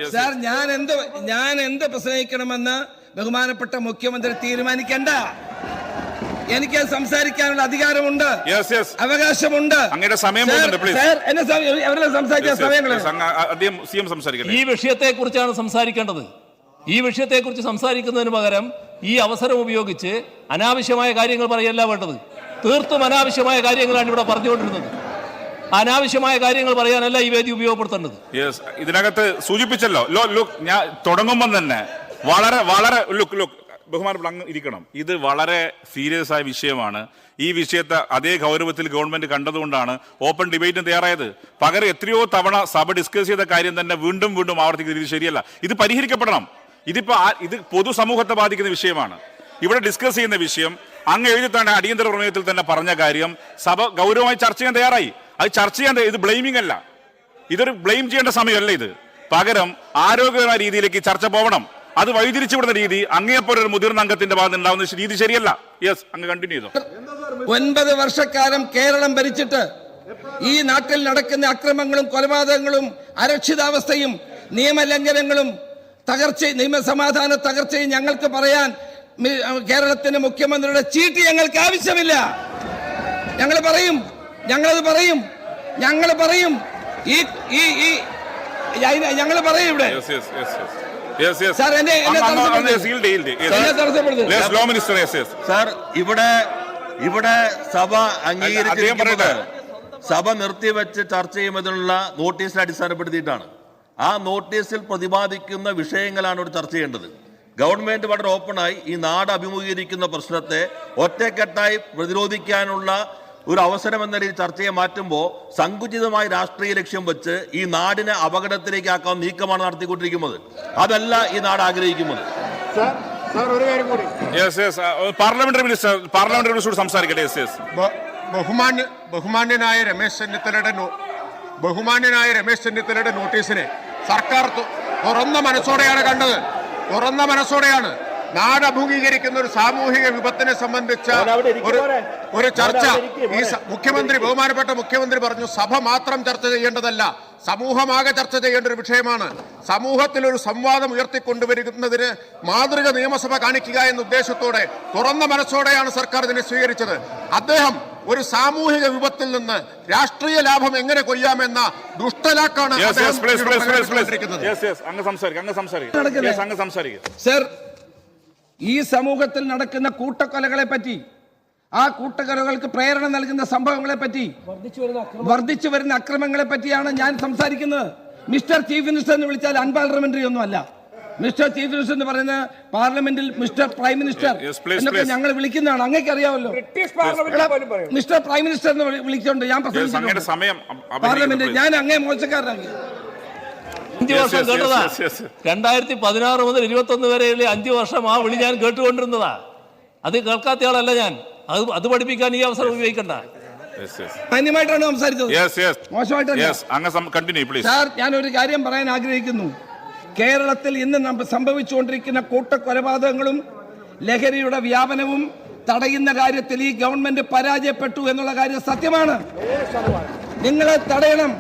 Sir ഞാൻ എന്ത് പ്രസംഗിക്കണമെന്ന് ബഹുമാനപ്പെട്ട മുഖ്യമന്ത്രി തീരുമാനിക്കേണ്ട. എനിക്ക് സംസാരിക്കാനുള്ള അധികാരമുണ്ട്, അവകാശമുണ്ട്. ഈ വിഷയത്തെക്കുറിച്ചാണ് സംസാരിക്കേണ്ടത്. ഈ വിഷയത്തെക്കുറിച്ച് സംസാരിക്കുന്നതിന് പകരം ഈ അവസരം ഉപയോഗിച്ച് അനാവശ്യമായ കാര്യങ്ങൾ പറയല്ല വേണ്ടത്. തീർത്തും അനാവശ്യമായ കാര്യങ്ങളാണ് ഇവിടെ പറഞ്ഞുകൊണ്ടിരുന്നത്. അനാവശ്യമായ കാര്യങ്ങൾ പറയാനല്ല ഈ വേദി ഉപയോഗപ്പെടുത്തേണ്ടത്. ഇതിനകത്ത് സൂചിപ്പിച്ചല്ലോ, ഞാൻ തുടങ്ങുമ്പോൾ തന്നെ വളരെ വളരെ ബഹുമാനപ്പെട്ട അങ്ങ് ഇരിക്കണം. ഇത് വളരെ സീരിയസ് ആയ വിഷയമാണ്. ഈ വിഷയത്തെ അതേ ഗൗരവത്തിൽ ഗവൺമെന്റ് കണ്ടതുകൊണ്ടാണ് ഓപ്പൺ ഡിബേറ്റിന് തയ്യാറായത്. പകരം എത്രയോ തവണ സഭ ഡിസ്കസ് ചെയ്ത കാര്യം തന്നെ വീണ്ടും വീണ്ടും ആവർത്തിക്കുന്നത് ഇത് ശരിയല്ല. ഇത് പരിഹരിക്കപ്പെടണം. ഇത് പൊതുസമൂഹത്തെ ബാധിക്കുന്ന വിഷയമാണ്. ഇവിടെ ഡിസ്കസ് ചെയ്യുന്ന വിഷയം അങ്ങ് എഴുതി തന്നെ അടിയന്തര പ്രമേയത്തിൽ തന്നെ പറഞ്ഞ കാര്യം സഭ ഗൗരവമായി ചർച്ച ചെയ്യാൻ തയ്യാറായി. അത് ചർച്ച ചെയ്യാൻ, ഇത് ബ്ലെയിമിംഗ് അല്ല, ഇതൊരു ബ്ലെയിം ചെയ്യേണ്ട സമയമല്ല. ഇത് പകരം ആരോഗ്യകരമായ രീതിയിലേക്ക് ചർച്ച പോകണം. അത് വഴിതിരിച്ചു വിടുന്ന രീതി അങ്ങേപ്പോലെ ഒരു മുതിർന്ന അംഗത്തിന്റെ ഭാഗത്ത് ഉണ്ടാവുന്ന രീതി ശരിയല്ല. യെസ്, അങ്ങ് കണ്ടിന്യൂ ചെയ്തോ. 9 വർഷക്കാലം കേരളം ഭരിച്ചിട്ട് ഈ നാട്ടിൽ നടക്കുന്ന അക്രമങ്ങളും കൊലപാതകങ്ങളും അരക്ഷിതാവസ്ഥയും നിയമലംഘനങ്ങളും നിയമസമാധാന തകർച്ചയും ഞങ്ങൾക്ക് പറയാൻ കേരളത്തിന്റെ മുഖ്യമന്ത്രിയുടെ ചീട്ട് ഞങ്ങൾക്ക് ആവശ്യമില്ല. ഞങ്ങളത് പറയും. ഞങ്ങൾ പറയും ഇവിടെ. സാർ, ഇവിടെ സഭ അംഗീകരിച്ചിരിക്കുന്നത് സഭ നിർത്തിവെച്ച് ചർച്ച ചെയ്യുന്നതിനുള്ള നോട്ടീസിനെ അടിസ്ഥാനപ്പെടുത്തിയിട്ടാണ്. ആ നോട്ടീസിൽ പ്രതിപാദിക്കുന്ന വിഷയങ്ങളാണ് ഇവിടെ ചർച്ച ചെയ്യേണ്ടത്. ഗവൺമെന്റ് വളരെ ഓപ്പണായി ഈ നാട് അഭിമുഖീകരിക്കുന്ന പ്രശ്നത്തെ ഒറ്റക്കെട്ടായി പ്രതിരോധിക്കാനുള്ള ഒരു അവസരം എന്ന രീതിയിൽ ചർച്ചയെ മാറ്റുമ്പോൾ സങ്കുചിതമായ രാഷ്ട്രീയ ലക്ഷ്യം വെച്ച് ഈ നാടിനെ അപകടത്തിലേക്ക് ആക്കാൻ നീക്കമാണ് നടത്തിക്കൊണ്ടിരിക്കുന്നത്. അതല്ല ഈ നാട് ആഗ്രഹിക്കുന്നത്. ബഹുമാന്യനായ രമേശ് ചെന്നിത്തലയുടെ നോട്ടീസിനെ സർക്കാർ തുറന്ന മനസ്സോടെയാണ് കണ്ടത്. തുറന്ന മനസ്സോടെയാണ്. നാട് അഭിമുഖീകരിക്കുന്ന ഒരു സാമൂഹിക വിപത്തിനെ സംബന്ധിച്ച ഒരു ചർച്ച ഈ ബഹുമാനപ്പെട്ട മുഖ്യമന്ത്രി പറഞ്ഞു, സഭ മാത്രം ചർച്ച ചെയ്യേണ്ടതല്ല, സമൂഹമാകെ ചർച്ച ചെയ്യേണ്ട ഒരു വിഷയമാണ്. സമൂഹത്തിൽ ഒരു സംവാദം ഉയർത്തിക്കൊണ്ടുവരുന്നതിന് മാതൃക നിയമസഭ കാണിക്കുക എന്ന ഉദ്ദേശത്തോടെ തുറന്ന മനസ്സോടെയാണ് സർക്കാർ ഇതിനെ സ്വീകരിച്ചത്. അദ്ദേഹം ഒരു സാമൂഹിക വിപത്തിൽ നിന്ന് രാഷ്ട്രീയ ലാഭം എങ്ങനെ കൊയ്യാമെന്ന ദുഷ്ടലാക്കാണ്. സർ, ഈ സമൂഹത്തിൽ നടക്കുന്ന കൂട്ടക്കൊലകളെ പറ്റി, ആ കൂട്ടക്കൊലകൾക്ക് പ്രേരണ നൽകുന്ന സംഭവങ്ങളെ പറ്റി, വർദ്ധിച്ചു വരുന്ന അക്രമങ്ങളെ പറ്റിയാണ് ഞാൻ സംസാരിക്കുന്നത്. മിസ്റ്റർ ചീഫ് മിനിസ്റ്റർ എന്ന് വിളിച്ചാൽ അൺപാർലമെന്ററി ഒന്നുമല്ല. മിസ്റ്റർ ചീഫ് മിനിസ്റ്റർ എന്ന് പറയുന്ന പാർലമെന്റിൽ മിസ്റ്റർ പ്രൈം മിനിസ്റ്റർ എന്നൊക്കെ ഞങ്ങൾ വിളിക്കുന്നതാണ്. അങ്ങേക്ക് അറിയാമല്ലോ. മിസ്റ്റർ പ്രൈം മിനിസ്റ്റർ എന്ന് വിളിച്ചോണ്ട് ഞാൻ പാർലമെന്റിൽ ഞാൻ അങ്ങേ മോശക്കാരനാക്കി. 5 വർഷം കേട്ടതാ. 2016 മുതൽ 21 വരെയുള്ള 5 വർഷം ആ വിളി ഞാൻ കേട്ടുകൊണ്ടിരുന്നതാ. അത് കേൾക്കാത്ത ആളല്ല ഞാൻ. അത് പഠിപ്പിക്കാൻ ഈ അവസരം ഉപയോഗിക്കണ്ട. മാന്യമായിട്ടാണ് സംസാരിച്ചത്, മോശമായിട്ടല്ല. സാർ, ഞാനൊരു കാര്യം പറയാൻ ആഗ്രഹിക്കുന്നു. കേരളത്തിൽ ഇന്ന് സംഭവിച്ചുകൊണ്ടിരിക്കുന്ന കൂട്ടക്കൊലപാതകങ്ങളും ലഹരിയുടെ വ്യാപനവും തടയുന്ന കാര്യത്തിൽ ഈ ഗവൺമെന്റ് പരാജയപ്പെട്ടു എന്നുള്ള കാര്യം സത്യമാണ്. നിങ്ങളെ തടയണം.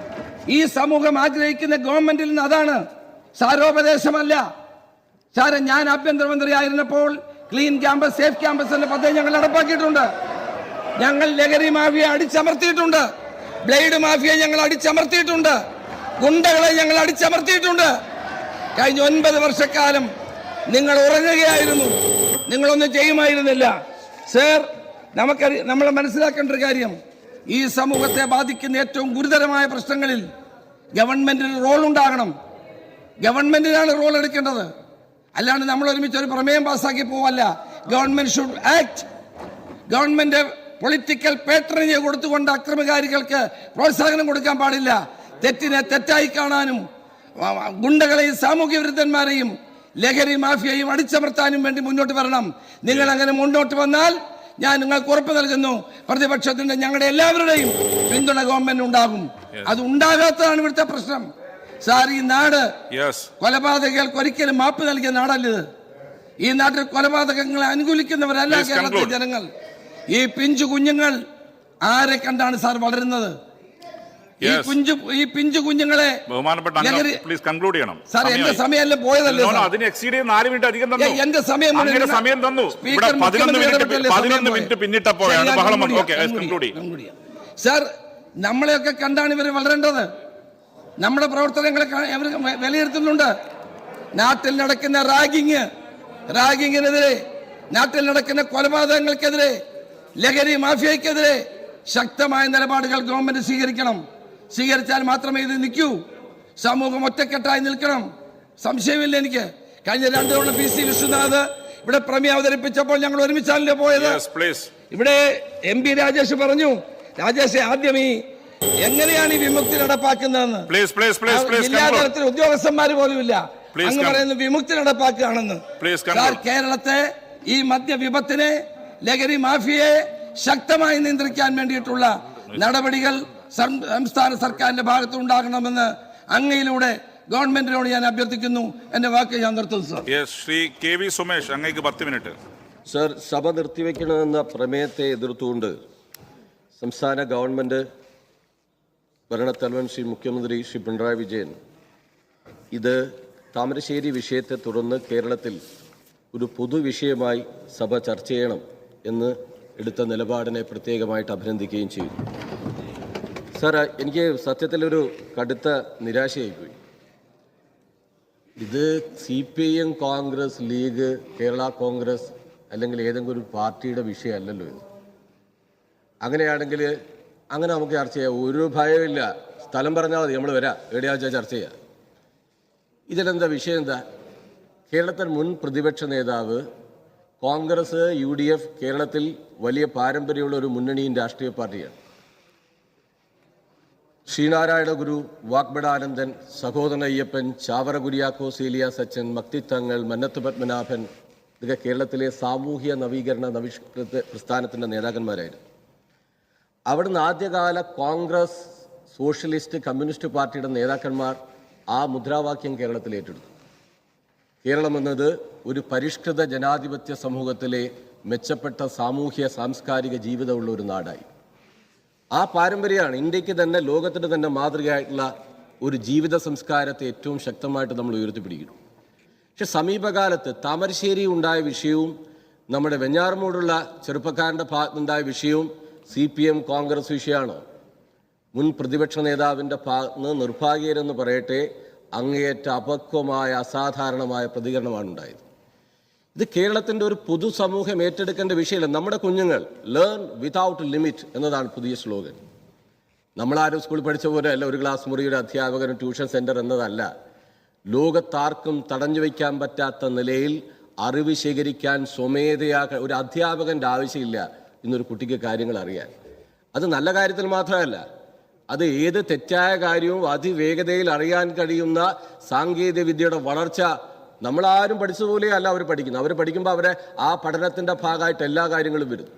ഈ സമൂഹം ആഗ്രഹിക്കുന്ന ഗവൺമെന്റിൽ നിന്ന് അതാണ്, സാരോപദേശമല്ല. സാറേ, ഞാൻ ആഭ്യന്തരമന്ത്രി ആയിരുന്നപ്പോൾ ക്ലീൻ ക്യാമ്പസ്, സേഫ് ക്യാമ്പസ് എന്ന പദ്ധതി ഞങ്ങൾ നടപ്പാക്കിയിട്ടുണ്ട്. ഞങ്ങൾ ലഹരി മാഫിയെ അടിച്ചമർത്തിയിട്ടുണ്ട്, ബ്ലേഡ് മാഫിയെ ഞങ്ങൾ അടിച്ചമർത്തിയിട്ടുണ്ട്, ഗുണ്ടകളെ ഞങ്ങൾ അടിച്ചമർത്തിയിട്ടുണ്ട്. കഴിഞ്ഞ 9 വർഷക്കാലം നിങ്ങൾ ഉറങ്ങുകയായിരുന്നു, നിങ്ങളൊന്നും ചെയ്യുമായിരുന്നില്ല. സർ, നമ്മൾ മനസ്സിലാക്കേണ്ട ഒരു കാര്യം, ഈ സമൂഹത്തെ ബാധിക്കുന്ന ഏറ്റവും ഗുരുതരമായ പ്രശ്നങ്ങളിൽ ഗവൺമെന്റിന് റോൾ ഉണ്ടാകണം. ഗവൺമെന്റിനാണ് റോൾ എടുക്കേണ്ടത്. അല്ലാണ്ട് നമ്മൾ ഒരുമിച്ച് ഒരു പ്രമേയം പാസ്സാക്കി പോവല്ല. Government should act. Government political patronage കൊടുത്തുകൊണ്ട് അക്രമകാരികൾക്ക് പ്രോത്സാഹനം കൊടുക്കാൻ പാടില്ല. തെറ്റിനെ തെറ്റായി കാണാനും ഗുണ്ടകളെയും സാമൂഹ്യ വിരുദ്ധന്മാരെയും ലഹരി മാഫിയയും അടിച്ചമർത്താനും വേണ്ടി മുന്നോട്ട് വരണം. നിങ്ങൾ അങ്ങനെ മുന്നോട്ട് വന്നാൽ ഞാൻ നിങ്ങൾക്ക് ഉറപ്പ് നൽകുന്നു, പ്രതിപക്ഷത്തിന്റെ ഞങ്ങളുടെ എല്ലാവരുടെയും പിന്തുണ ഗവൺമെന്റ് ഉണ്ടാകും. അത് ഉണ്ടാകാത്തതാണ് ഇവിടുത്തെ പ്രശ്നം. സാർ, ഈ നാട് കൊലപാതകങ്ങൾക്ക് ഒരിക്കലും മാപ്പ് നൽകിയ നാടല്ലത്. ഈ നാട്ടിൽ കൊലപാതകങ്ങളെ അനുകൂലിക്കുന്നവരല്ല കേരളത്തിലെ ജനങ്ങൾ. ഈ പിഞ്ചു കുഞ്ഞുങ്ങൾ ആരെ കണ്ടാണ് സാർ വളരുന്നത്? ഈ പിഞ്ചു കുഞ്ഞുങ്ങളെ ബഹുമാനപ്പെട്ട പ്ലീസ് കൺക്ലൂഡ് ചെയ്യണം. സാർ എന്റെ സമയമല്ലേ പോയതല്ലേ? അതിന് എക്സീഡ് ചെയ്ത് 4 മിനിറ്റ് അധികം തന്നു. എന്റെ സമയം തന്നു. ഇവിടെ 11 മിനിറ്റ് പിന്നിട്ടപ്പോഴാണ് ബഹളം. സാർ നമ്മളെയൊക്കെ കണ്ടാണ് ഇവർ വളരേണ്ടത്. നമ്മുടെ പ്രവർത്തനങ്ങളെ അവർ വിലയിരുത്തുന്നുണ്ട്. നാട്ടിൽ നടക്കുന്ന റാഗിങ്ങിനെതിരെ, നാട്ടിൽ നടക്കുന്ന കൊലപാതകങ്ങൾക്കെതിരെ, ലഹരി മാഫിയക്കെതിരെ ശക്തമായ നിലപാടുകൾ ഗവൺമെന്റ് സ്വീകരിക്കണം. സ്വീകരിച്ചാൽ മാത്രമേ ഇത് നിൽക്കൂ. സമൂഹം ഒറ്റക്കെട്ടായി നിൽക്കണം. സംശയമില്ല എനിക്ക്. കഴിഞ്ഞ 2 തവണ PC വിശ്വനാഥ് ഇവിടെ പ്രമേയം അവതരിപ്പിച്ചപ്പോൾ ഞങ്ങൾ ഒരുമിച്ചാണല്ലോ പോയത്. ഇവിടെ MP രാജേഷ് പറഞ്ഞു, രാജേഷ് ആദ്യം എങ്ങനെയാണ് ഈ വിമുക്തി നടപ്പാക്കുന്നതെന്ന്. ജില്ലാ തലത്തിൽ ഉദ്യോഗസ്ഥന്മാർ പോലും ഇല്ല. അങ്ങ് പറയുന്നു വിമുക്തി നടപ്പാക്കുകയാണെന്ന്. സാർ കേരളത്തെ ഈ മദ്യവിപത്തിനെ, ലഹരി മാഫിയയെ ശക്തമായി നിയന്ത്രിക്കാൻ വേണ്ടിയിട്ടുള്ള നടപടികൾ സംസ്ഥാന സർക്കാരിന്റെ ഭാഗത്ത് ഉണ്ടാകണമെന്ന് അങ്ങയിലൂടെ ഗവൺമെന്റിനോട് ഞാൻ അഭ്യർത്ഥിക്കുന്നു. എന്റെ വാക്ക് ഞാൻ നിർത്തുന്നു സാർ. ശ്രീ KV സുമേഷ്, അങ്ങേക്ക് 10 മിനിറ്റ്. സർ, സഭ നിർത്തിവെക്കണമെന്ന പ്രമേയത്തെ എതിർത്തുകൊണ്ട് സംസ്ഥാന ഗവൺമെന്റ്, ഭരണത്തലവൻ ശ്രീ മുഖ്യമന്ത്രി ശ്രീ പിണറായി വിജയൻ ഇത് താമരശ്ശേരി വിഷയത്തെ തുടർന്ന് കേരളത്തിൽ ഒരു പൊതുവിഷയമായി സഭ ചർച്ച ചെയ്യണം എന്ന് എടുത്ത നിലപാടിനെ പ്രത്യേകമായിട്ട് അഭിനന്ദിക്കുകയും ചെയ്തു. സാർ, എനിക്ക് സത്യത്തിലൊരു കടുത്ത നിരാശയായിപ്പോയി. ഇത് CPIM, കോൺഗ്രസ്, ലീഗ്, കേരള കോൺഗ്രസ് അല്ലെങ്കിൽ ഏതെങ്കിലും ഒരു പാർട്ടിയുടെ വിഷയമല്ലല്ലോ ഇത്. അങ്ങനെയാണെങ്കിൽ അങ്ങനെ നമുക്ക് ചർച്ച ചെയ്യാം. ഒരു ഭയമില്ല. സ്ഥലം പറഞ്ഞാൽ മതി, നമ്മൾ വരാം, എവിടെയാച്ചാൽ ചർച്ച ചെയ്യാം. ഇതിലെന്താ വിഷയം? എന്താ? കേരളത്തിൽ മുൻ പ്രതിപക്ഷ നേതാവ്, കോൺഗ്രസ്, UDF കേരളത്തിൽ വലിയ പാരമ്പര്യമുള്ള ഒരു മുന്നണിയും രാഷ്ട്രീയ പാർട്ടിയാണ്. ശ്രീനാരായണ ഗുരു, വാഗ്ബടാനന്ദൻ, സഹോദരൻ അയ്യപ്പൻ, ചാവറ കുര്യാക്കോസ് ഏലിയാസ് അച്ഛൻ, മക്തിത്തങ്ങൾ, മന്നത്ത് പത്മനാഭൻ, ഇതൊക്കെ കേരളത്തിലെ സാമൂഹ്യ നവീകരണ പ്രസ്ഥാനത്തിൻ്റെ നേതാക്കന്മാരായിരുന്നു. അവിടുന്ന് ആദ്യകാല കോൺഗ്രസ്, സോഷ്യലിസ്റ്റ്, കമ്മ്യൂണിസ്റ്റ് പാർട്ടിയുടെ നേതാക്കന്മാർ ആ മുദ്രാവാക്യം കേരളത്തിൽ ഏറ്റെടുത്തു. കേരളം എന്നത് ഒരു പരിഷ്കൃത ജനാധിപത്യ സമൂഹത്തിലെ മെച്ചപ്പെട്ട സാമൂഹ്യ സാംസ്കാരിക ജീവിതമുള്ള ഒരു നാടായി. ആ പാരമ്പര്യമാണ് ഇന്ത്യക്ക് തന്നെ, ലോകത്തിന് തന്നെ മാതൃകയായിട്ടുള്ള ഒരു ജീവിത സംസ്കാരത്തെ ഏറ്റവും ശക്തമായിട്ട് നമ്മൾ ഉയർത്തിപ്പിടിക്കുന്നു. പക്ഷെ സമീപകാലത്ത് താമരശ്ശേരി ഉണ്ടായ വിഷയവും നമ്മുടെ വെഞ്ഞാറമൂടുള്ള ചെറുപ്പക്കാരൻ്റെ ഭാഗത്തുനിന്നുണ്ടായ വിഷയവും CPIM, കോൺഗ്രസ് വിഷയമാണോ? മുൻ പ്രതിപക്ഷ നേതാവിൻ്റെ ഭാഗത്ത് നിർഭാഗ്യരെന്ന് പറയട്ടെ, അങ്ങേയറ്റ അപക്വമായ, അസാധാരണമായ പ്രതികരണമാണ് ഉണ്ടായത്. ഇത് കേരളത്തിൻ്റെ ഒരു പൊതുസമൂഹം ഏറ്റെടുക്കേണ്ട വിഷയമല്ല. നമ്മുടെ കുഞ്ഞുങ്ങൾ ലേൺ വിതൗട്ട് ലിമിറ്റ് എന്നതാണ് പുതിയ സ്ലോഗൻ. നമ്മളാരും സ്കൂളിൽ പഠിച്ച പോലെ അല്ല ഒരു ക്ലാസ് മുറിയുടെ അധ്യാപകനും ട്യൂഷൻ സെൻറ്റർ എന്നതല്ല. ലോകത്താർക്കും തടഞ്ഞു വയ്ക്കാൻ പറ്റാത്ത നിലയിൽ അറിവ് ശേഖരിക്കാൻ സ്വമേധയാ ഒരു അധ്യാപകൻ്റെ ആവശ്യമില്ല ഇന്നൊരു കുട്ടിക്ക് കാര്യങ്ങൾ അറിയാൻ. അത് നല്ല കാര്യത്തിൽ മാത്രമല്ല, അത് ഏത് തെറ്റായ കാര്യവും അതിവേഗതയിൽ അറിയാൻ കഴിയുന്ന സാങ്കേതിക വിദ്യയുടെ വളർച്ച നമ്മളാരും പഠിച്ചതുപോലെ അല്ല അവർ പഠിക്കുന്നത്. അവർ പഠിക്കുമ്പോൾ അവരെ ആ പഠനത്തിൻ്റെ ഭാഗമായിട്ട് എല്ലാ കാര്യങ്ങളും വരും.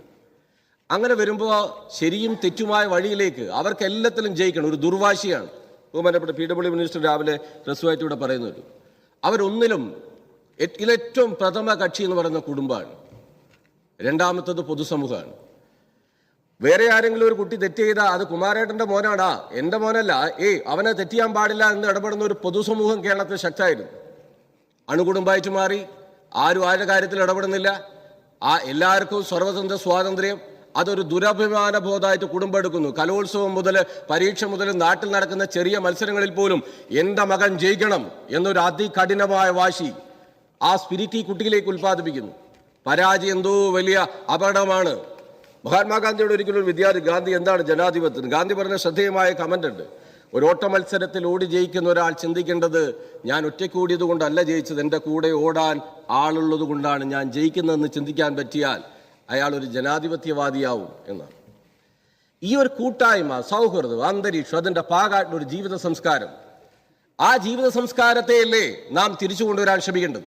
അങ്ങനെ വരുമ്പോൾ ശരിയും തെറ്റുമായ വഴിയിലേക്ക് അവർക്ക് എല്ലാത്തിലും ജയിക്കണം. ഒരു ദുർവാശിയാണ്. ബഹുമാനപ്പെട്ട PW മിനിസ്റ്റർ രാവിലെ ഹ്രസ്വമായിട്ട് ഇവിടെ പറയുന്നത്. അവരൊന്നിലും ഇതിലേറ്റവും പ്രഥമ കക്ഷി എന്ന് പറയുന്ന കുടുംബമാണ്. രണ്ടാമത്തത് പൊതുസമൂഹമാണ്. വേറെ ആരെങ്കിലും ഒരു കുട്ടി തെറ്റ് ചെയ്താൽ അത് കുമാരേട്ടൻ്റെ മോനാടാ, എൻ്റെ മോനല്ല, അവനെ തെറ്റിയാൻ പാടില്ല എന്ന് ഇടപെടുന്ന ഒരു പൊതുസമൂഹം കേരളത്തിൽ ശക്തമായിരുന്നു. അണുകുടുംബമായിട്ട് മാറി. ആരും ആരുടെ കാര്യത്തിൽ ഇടപെടുന്നില്ല. എല്ലാവർക്കും സർവതന്ത്ര സ്വാതന്ത്ര്യം. അതൊരു ദുരഭിമാന ബോധമായിട്ട് കുടുംബം എടുക്കുന്നു. കലോത്സവം മുതൽ പരീക്ഷ മുതൽ നാട്ടിൽ നടക്കുന്ന ചെറിയ മത്സരങ്ങളിൽ പോലും എൻ്റെ മകൻ ജയിക്കണം എന്നൊരു അതികഠിനമായ വാശി ആ സ്പിരിറ്റ് ഈ കുട്ടിയിലേക്ക് ഉൽപ്പാദിപ്പിക്കുന്നു. പരാജയം എന്തോ വലിയ അപകടമാണ്. മഹാത്മാഗാന്ധിയോട് ഒരിക്കലും ഒരു വിദ്യാർത്ഥി, ഗാന്ധി എന്താണ് ജനാധിപത്യം, ഗാന്ധി പറഞ്ഞ ശ്രദ്ധേയമായ കമന്റ് ഉണ്ട്. ഒരു ഓട്ട മത്സരത്തിൽ ഓടി ജയിക്കുന്ന ഒരാൾ ചിന്തിക്കേണ്ടത് ഞാൻ ഒറ്റയ്ക്കൂടിയത് കൊണ്ടല്ല ജയിച്ചത്, എൻ്റെ കൂടെ ഓടാൻ ആളുള്ളത് കൊണ്ടാണ് ഞാൻ ജയിക്കുന്നതെന്ന് ചിന്തിക്കാൻ പറ്റിയാൽ അയാൾ ഒരു ജനാധിപത്യവാദിയാവും എന്നാണ്. ഈ ഒരു കൂട്ടായ്മ, സൗഹൃദം, അന്തരീക്ഷം, അതിൻ്റെ ഭാഗമായിട്ടുള്ള ഒരു ജീവിത സംസ്കാരം, ആ ജീവിത സംസ്കാരത്തെയല്ലേ നാം തിരിച്ചു കൊണ്ടുവരാൻ ശ്രമിക്കേണ്ടത്.